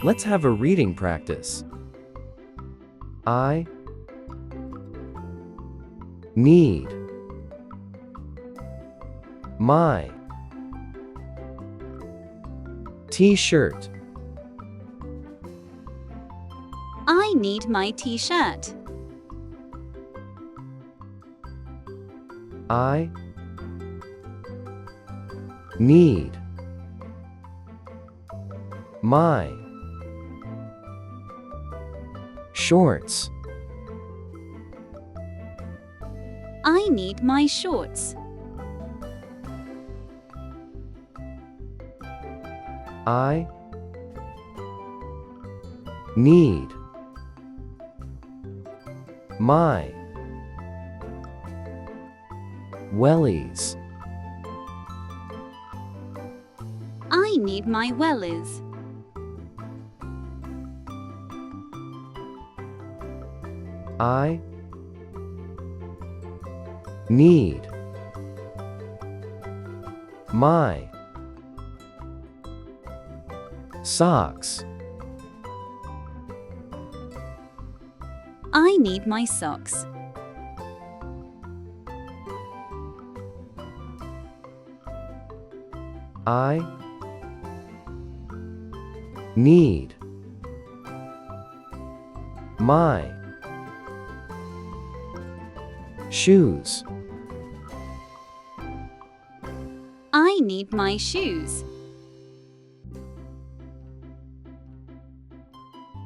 Let's have a reading practice. I need my t-shirt. I need my t-shirt. I need my shorts. I need my shorts. I need my wellies. I need my wellies. I need my socks. I need my socks. I need my shoes. I need my shoes.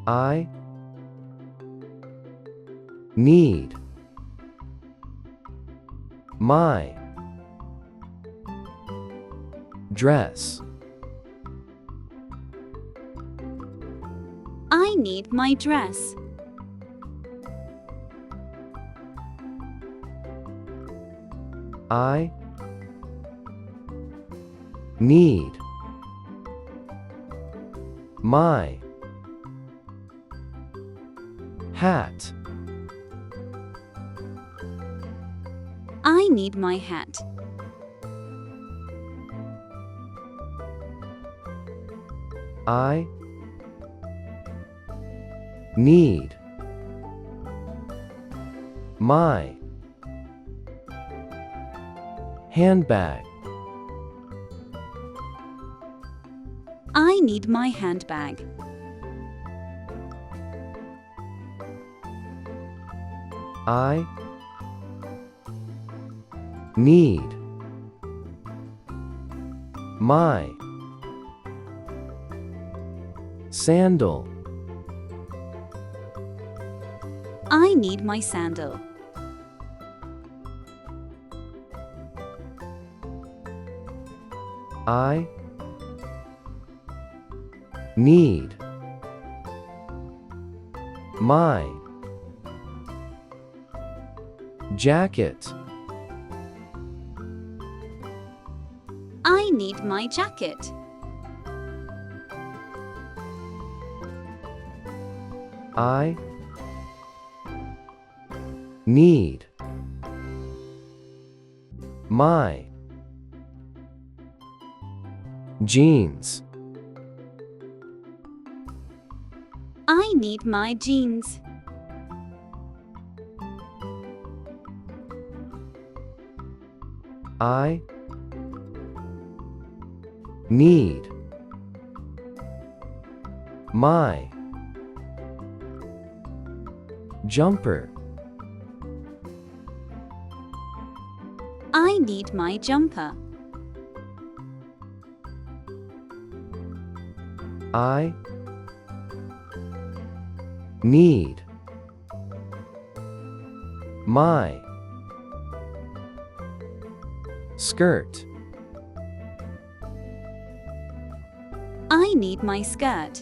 I need my dress. I need my dress. I need my hat. I need my hat. I need my handbag. I need my handbag. I need my sandal. I need my sandal. I need my jacket. I need my jacket. I need my jeans. I need my jeans. I need my jumper. I need my jumper. I need my skirt. I need my skirt.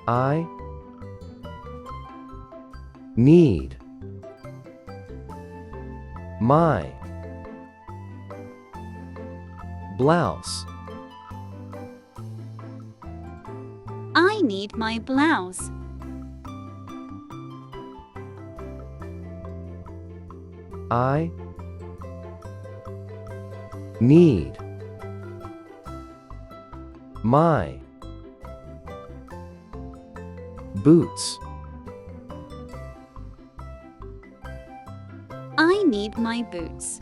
I need my blouse. I need my blouse. I need My boots. I need my boots.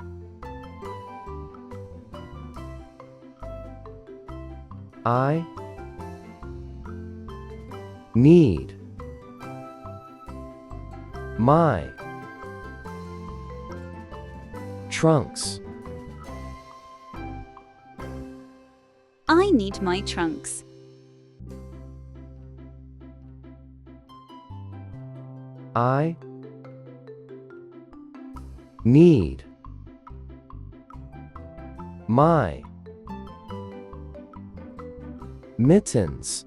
I need my trunks. I need my trunks. I need my mittens.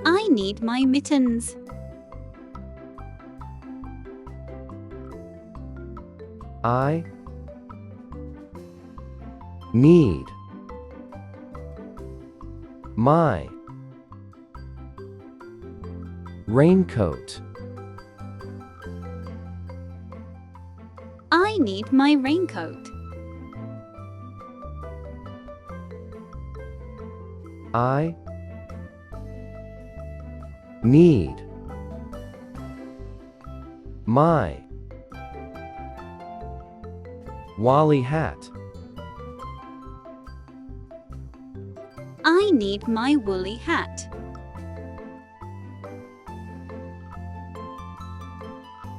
I need my mittens. I need my raincoat. I need my raincoat. I need my Wally hat. I need my woolly hat.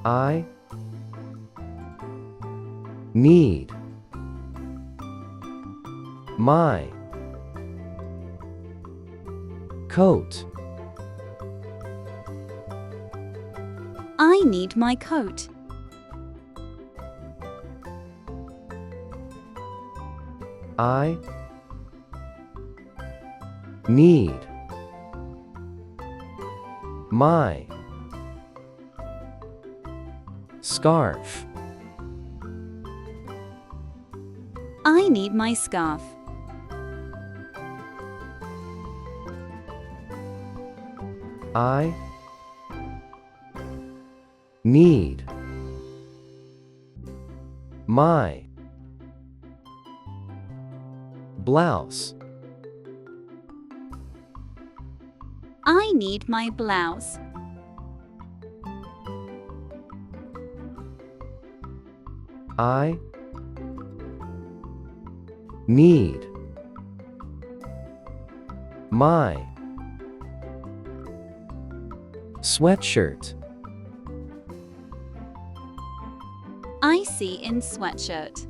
I need my coat. I need my coat. I need my scarf. I need my scarf. I need my blouse. I need my blouse. I need my sweatshirt. I see in sweatshirt.